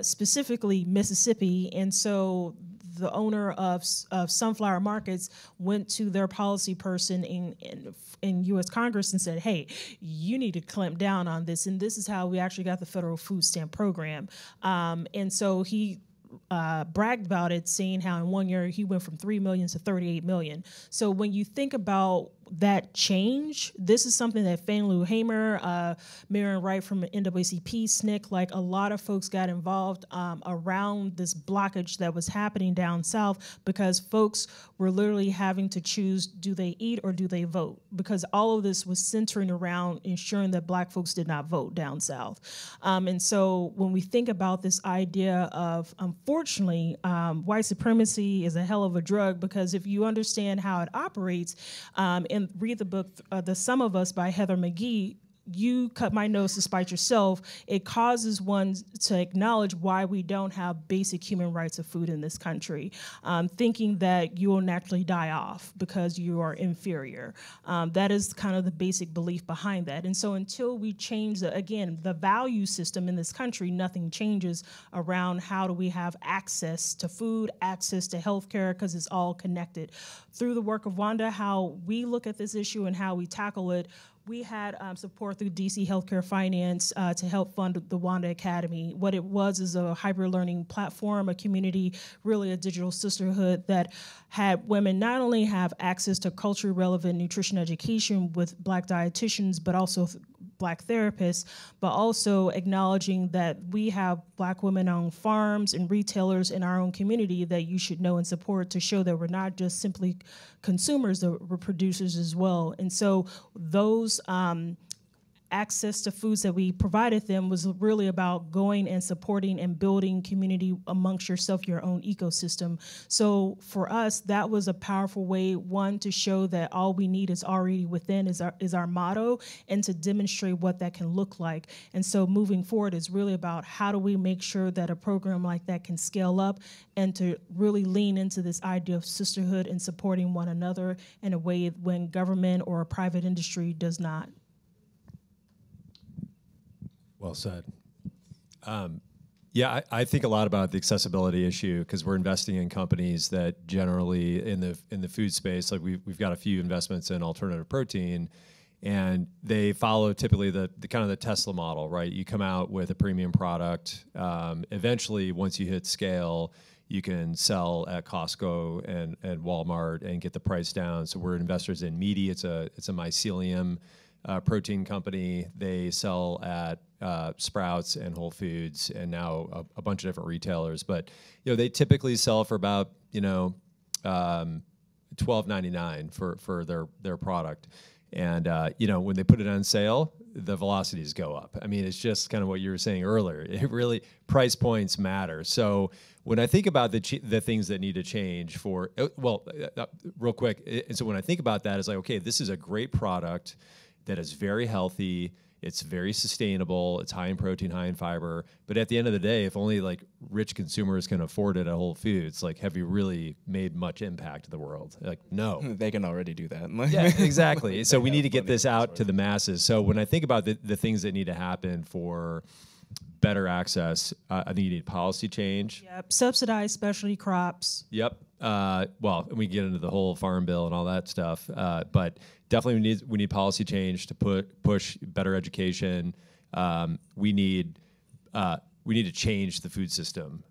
specifically Mississippi, and so the owner of Sunflower Markets went to their policy person in U.S. Congress and said, hey, you need to clamp down on this. And this is how we actually got the federal food stamp program. And so he bragged about it, saying how in 1 year he went from 3 million to 38 million. So when you think about that change, this is something that Fannie Hamer, Marion Wright from NAACP, SNCC, a lot of folks got involved around this blockage that was happening down south, because folks were literally having to choose, do they eat or do they vote? Because all of this was centering around ensuring that Black folks did not vote down south. And so when we think about this idea of, unfortunately, white supremacy is a hell of a drug, because if you understand how it operates in again, read the book, The Sum of Us by Heather McGhee. You cut my nose to spite yourself. It causes one to acknowledge why we don't have basic human rights of food in this country, thinking that you will naturally die off because you are inferior. That is kind of the basic belief behind that. And so until we change, the value system in this country, nothing changes around how do we have access to food, access to healthcare, because it's all connected. Through the work of Wanda, how we look at this issue and how we tackle it, we had support through DC Healthcare Finance to help fund the Wanda Academy. What it was is a hybrid learning platform, a community, really a digital sisterhood that had women not only have access to culturally relevant nutrition education with Black dietitians, but also Black therapists, but also acknowledging that we have Black women on farms and retailers in our own community that you should know and support to show that we're not just simply consumers, that we're producers as well. And so those access to foods that we provided them was really about going and supporting and building community amongst yourself, your own ecosystem. So for us, that was a powerful way, one, to show that all we need is already within is our motto, and to demonstrate what that can look like. And so moving forward is really about how do we make sure that a program like that can scale up and to really lean into this idea of sisterhood and supporting one another in a way when government or a private industry does not. Well said. Yeah, I think a lot about the accessibility issue because we're investing in companies that generally in the food space, like we've got a few investments in alternative protein, and they follow typically the kind of the Tesla model, right? You come out with a premium product. Eventually, once you hit scale, you can sell at Costco and Walmart and get the price down. So we're investors in Meaty. It's a mycelium protein company. They sell at Sprouts and Whole Foods and now a bunch of different retailers. But they typically sell for about $12.99 for their product. And when they put it on sale, the velocities go up. I mean, it's just kind of what you were saying earlier. It really, price points matter. So when I think about the things that need to change real quick. So when I think about that, it's like, okay, this is a great product that is very healthy. It's very sustainable. It's high in protein, high in fiber. But at the end of the day, if only like rich consumers can afford it at Whole Foods, like have you really made much impact to the world? Like, no. They can already do that. Yeah, exactly. So we need to get this out to the masses. So when I think about the things that need to happen for better access, I think you need policy change. Yep, subsidized specialty crops. Yep. Well, we get into the whole farm bill and all that stuff, but definitely we need policy change to push better education. We need to change the food system.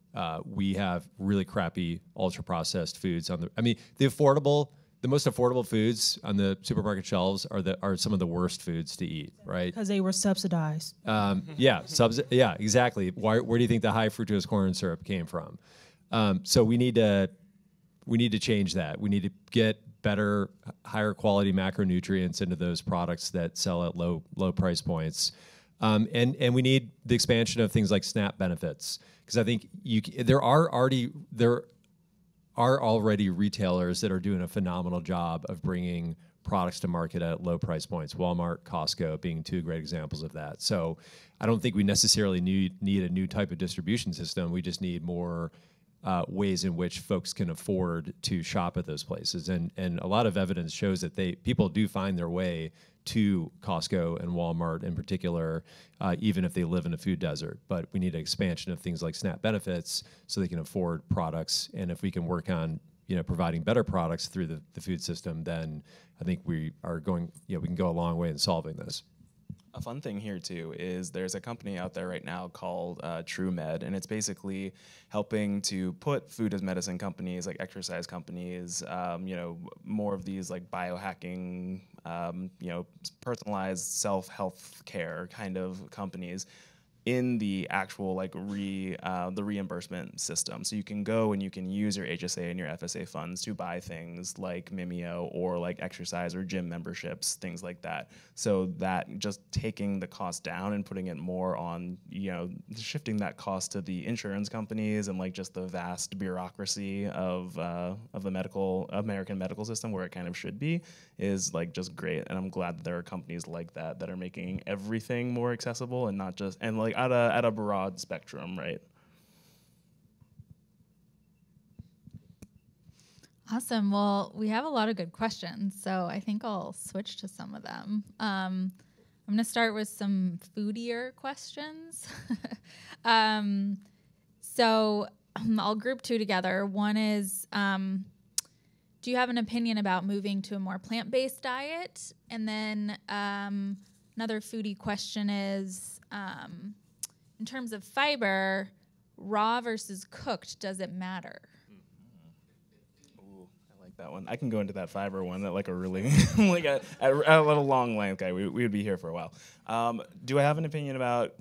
We have really crappy ultra processed foods the most affordable foods on the supermarket shelves are some of the worst foods to eat, right? Because they were subsidized. Yeah, exactly. Where do you think the high fructose corn syrup came from? So we need to change that. We need to get better, higher quality macronutrients into those products that sell at low price points. And we need the expansion of things like SNAP benefits, because I think there are already retailers that are doing a phenomenal job of bringing products to market at low price points. Walmart, Costco being two great examples of that. So I don't think we necessarily need a new type of distribution system. We just need more ways in which folks can afford to shop at those places. And a lot of evidence shows that people do find their way to Costco and Walmart in particular, even if they live in a food desert. But we need an expansion of things like SNAP benefits so they can afford products. And if we can work on providing better products through the food system, then I think we can go a long way in solving this. A fun thing here too is there's a company out there right now called TrueMed, and it's basically helping to put food as medicine companies, like exercise companies, more of these like biohacking, personalized self-health care kind of companies, in the actual like the reimbursement system. So you can go and you can use your HSA and your FSA funds to buy things like Mimeo or like exercise or gym memberships, things like that. So that just taking the cost down and putting it more on, shifting that cost to the insurance companies and like just the vast bureaucracy of the American medical system where it kind of should be is like just great. And I'm glad that there are companies like that are making everything more accessible and not just, and like at a broad spectrum, right? Awesome. Well, we have a lot of good questions, so I think I'll switch to some of them. I'm going to start with some foodier questions. So I'll group two together. One is, do you have an opinion about moving to a more plant-based diet? And then another foodie question is, in terms of fiber, raw versus cooked, does it matter? Ooh, I like that one. I can go into that fiber one at like a really, like at a little long length, guy. We would be here for a while. Do I have an opinion about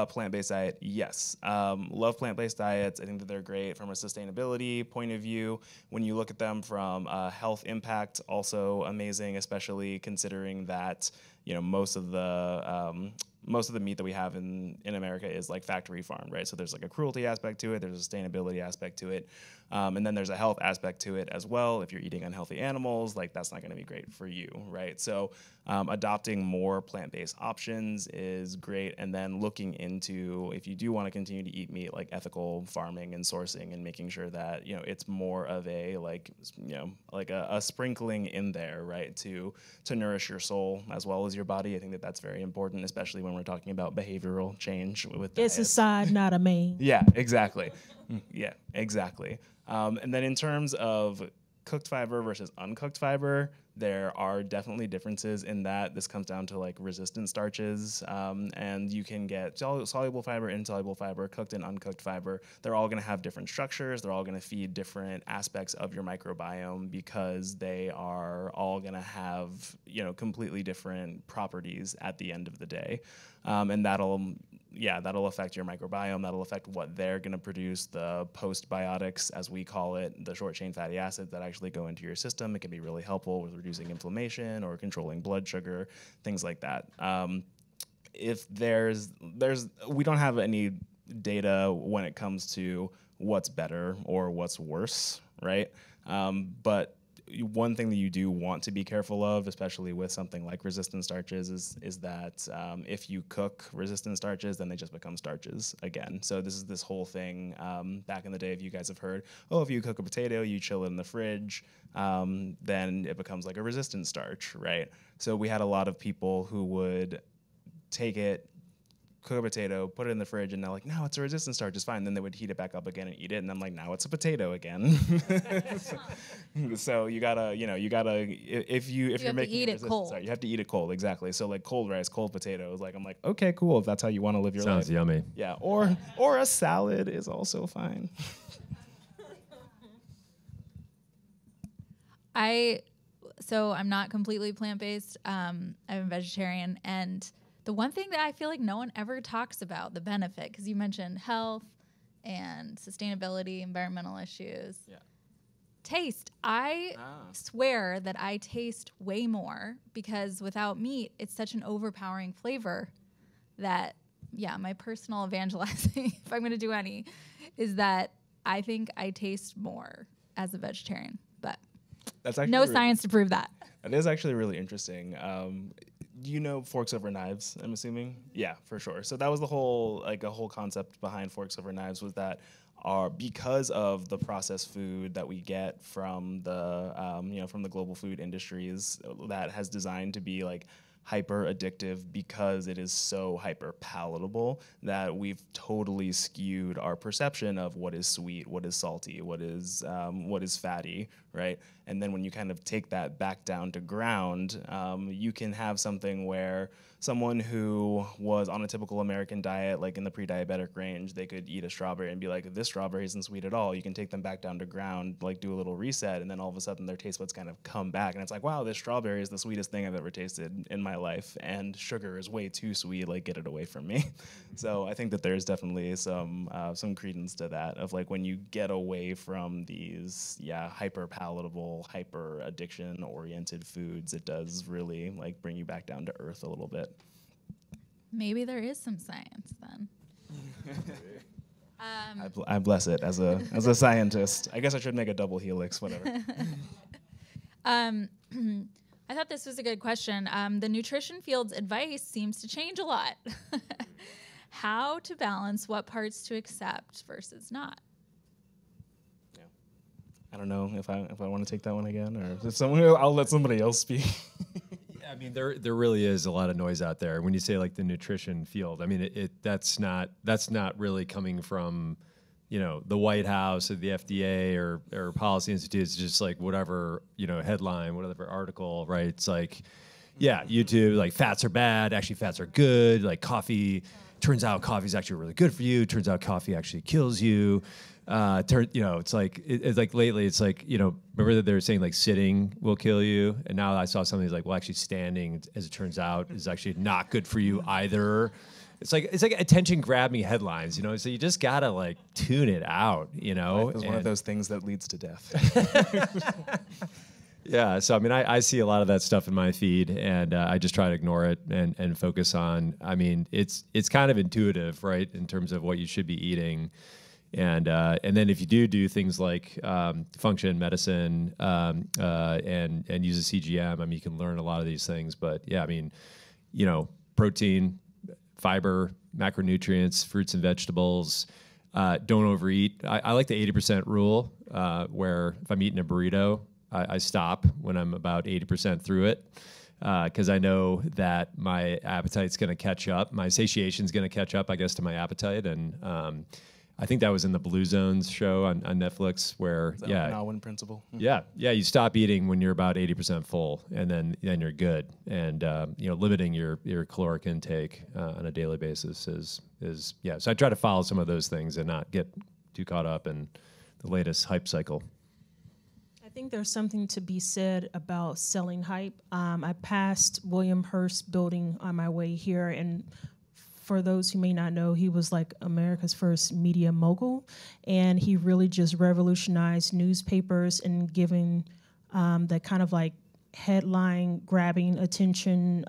plant-based diet? Yes. Love plant-based diets. I think that they're great from a sustainability point of view. When you look at them from a health impact, also amazing, especially considering that, most of the meat that we have in America is like factory farmed, right? So there's like a cruelty aspect to it, there's a sustainability aspect to it, and then there's a health aspect to it as well. If you're eating unhealthy animals, like that's not gonna be great for you, right? So adopting more plant-based options is great, and then looking into, if you do wanna continue to eat meat, like ethical farming and sourcing and making sure that, it's more of a like, like a sprinkling in there, right? To nourish your soul as well as your body. I think that that's very important, especially when we're talking about behavioral change with diets. It's a side, not a main. Yeah, exactly. Yeah, exactly. And then in terms of cooked fiber versus uncooked fiber, there are definitely differences in that. This comes down to like resistant starches, and you can get soluble fiber, insoluble fiber, cooked and uncooked fiber. They're all going to have different structures. They're all going to feed different aspects of your microbiome because they are all going to have, completely different properties at the end of the day. And that'll affect your microbiome. That'll affect what they're going to produce, the postbiotics, as we call it, the short-chain fatty acids that actually go into your system. It can be really helpful with reducing inflammation or controlling blood sugar, things like that. If we don't have any data when it comes to what's better or what's worse, right? But one thing that you do want to be careful of, especially with something like resistant starches, is that if you cook resistant starches, then they just become starches again. So this is this whole thing back in the day, if you guys have heard, if you cook a potato, you chill it in the fridge, then it becomes like a resistant starch, right? So we had a lot of people who would take it, cook a potato, put it in the fridge, and they're like, no, it's a resistant starch, it's fine. Then they would heat it back up again and eat it, and I'm like, now it's a potato again. So you gotta, if you're making eat it cold. Starch, you have to eat it cold, exactly. So like cold rice, cold potatoes, like I'm like, okay, cool, if that's how you want to live your life. Sounds yummy. Yeah, or a salad is also fine. So I'm not completely plant-based. I'm a vegetarian, and the one thing that I feel like no one ever talks about, the benefit, because you mentioned health and sustainability, environmental issues. Yeah. Taste. I swear that I taste way more because without meat, it's such an overpowering flavor that, my personal evangelizing, if I'm going to do any, is that I think I taste more as a vegetarian. But that's actually no science to prove that. That is actually really interesting. Forks over knives, I'm assuming? Yeah, for sure. So that was the whole concept behind forks over knives, was that because of the processed food that we get from the global food industries that has designed to be like hyper addictive because it is so hyper palatable, that we've totally skewed our perception of what is sweet, what is salty, what is fatty, right? And then when you kind of take that back down to ground, you can have something where someone who was on a typical American diet, like in the pre-diabetic range, they could eat a strawberry and be like, this strawberry isn't sweet at all. You can take them back down to ground, like do a little reset, and then all of a sudden their taste buds kind of come back. And it's like, wow, this strawberry is the sweetest thing I've ever tasted in my my life, and sugar is way too sweet, like get it away from me. So I think that there's definitely some credence to that, of like when you get away from these hyper palatable, hyper addiction oriented foods, it does really like bring you back down to earth a little bit. Maybe there is some science then. I bless it as a scientist. I guess I should make a double helix, whatever. I thought this was a good question. The nutrition field's advice seems to change a lot. How to balance what parts to accept versus not? Yeah. I don't know if I want to take that one again, or if someone, I'll let somebody else speak. I mean, there really is a lot of noise out there. When you say like the nutrition field, I mean, that's not really coming from, the White House or the FDA or policy institutes. It's just like whatever, headline, whatever article, right? It's like, yeah, YouTube, like fats are bad. Actually, fats are good. Like coffee, turns out coffee is actually really good for you. Turns out coffee actually kills you. It's like lately, it's like, remember that they were saying like sitting will kill you. And now I saw something that's like, well, actually standing, as it turns out, is actually not good for you either. It's like attention grabbing headlines, so you just gotta like tune it out, Life is one of those things that leads to death. Yeah, so I mean, I see a lot of that stuff in my feed, and I just try to ignore it and focus on, I mean, it's kind of intuitive, right, in terms of what you should be eating. And then if you do things like function medicine and use a CGM, I mean, you can learn a lot of these things. But yeah, I mean, protein, fiber, macronutrients, fruits and vegetables. Don't overeat. I like the 80% rule, where if I'm eating a burrito, I stop when I'm about 80% through it, because I know that my appetite's going to catch up. My satiation's going to catch up, I guess, to my appetite. And I think that was in the Blue Zones show on Netflix, where Darwin principle. Yeah, you stop eating when you're about 80% full, and then you're good. And limiting your caloric intake on a daily basis is. So I try to follow some of those things and not get too caught up in the latest hype cycle. I think there's something to be said about selling hype. I passed William Hearst building on my way here, and for those who may not know, he was like America's first media mogul, and he really just revolutionized newspapers and giving that kind of like headline grabbing attention,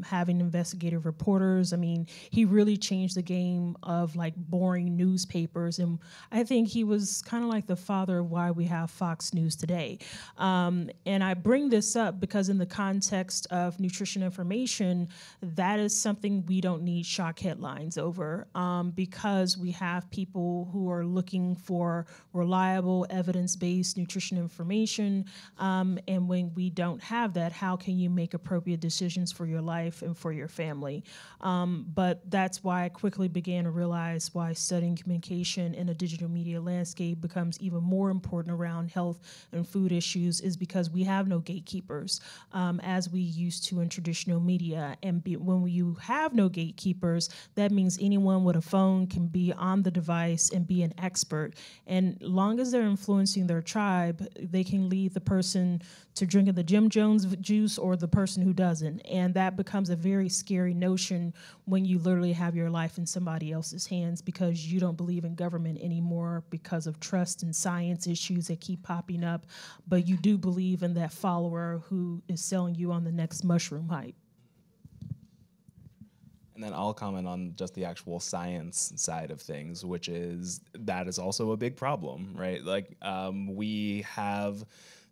having investigative reporters. I mean, he really changed the game of like boring newspapers, and I think he was kind of like the father of why we have Fox News today. And I bring this up because in the context of nutrition information, that is something we don't need shock headlines over, because we have people who are looking for reliable, evidence-based nutrition information, and when we don't have that, how can you make appropriate decisions for your life and for your family? But that's why I quickly began to realize why studying communication in a digital media landscape becomes even more important around health and food issues, is because we have no gatekeepers, as we used to in traditional media. And when you have no gatekeepers, that means anyone with a phone can be on the device and be an expert. And long as they're influencing their tribe, they can lead the person to drinking the Jim Jones juice or the person who doesn't. And that becomes a very scary notion when you literally have your life in somebody else's hands, because you don't believe in government anymore because of trust and science issues that keep popping up, but you do believe in that follower who is selling you on the next mushroom hype. And then I'll comment on just the actual science side of things, which is that is also a big problem, right? Like we have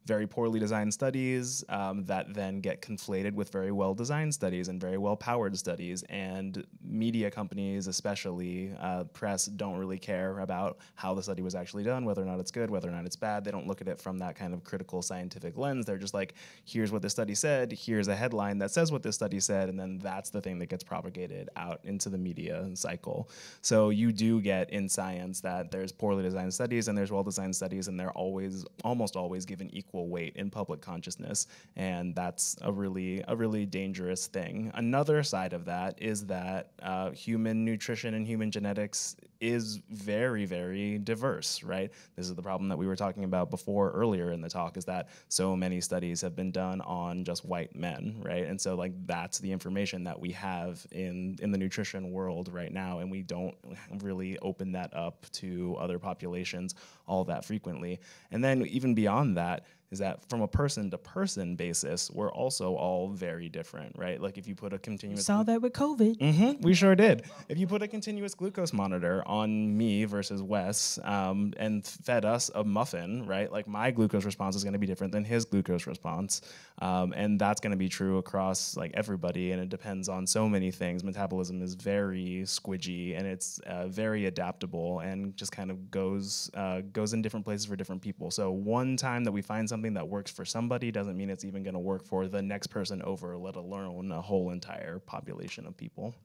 very poorly designed studies that then get conflated with very well-designed studies and very well-powered studies. And media companies, especially press, don't really care about how the study was actually done, whether or not it's good, whether or not it's bad. They don't look at it from that kind of critical scientific lens. They're just like, here's what this study said, here's a headline that says what this study said, and then that's the thing that gets propagated out into the media cycle. So you do get in science that there's poorly designed studies and there's well-designed studies, and they're almost always given equal weight in public consciousness, and that's a really dangerous thing. Another side of that is that human nutrition and human genetics is very, very diverse, right? This is the problem that we were talking about before earlier in the talk, is that so many studies have been done on just white men, right? And so like that's the information that we have in the nutrition world right now, and we don't really open that up to other populations all that frequently. And then even beyond that, is that from a person-to-person basis, we're also all very different, right? Like if you put a continuous... We saw that with COVID. We sure did. If you put a continuous glucose monitor on me versus Wes and fed us a muffin, right? Like my glucose response is going to be different than his glucose response. And that's going to be true across like everybody, and it depends on so many things. Metabolism is very squidgy, and it's very adaptable, and just kind of goes in different places for different people. So one time that we find something that works for somebody doesn't mean it's even going to work for the next person over, let alone a whole entire population of people.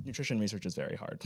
Nutrition research is very hard.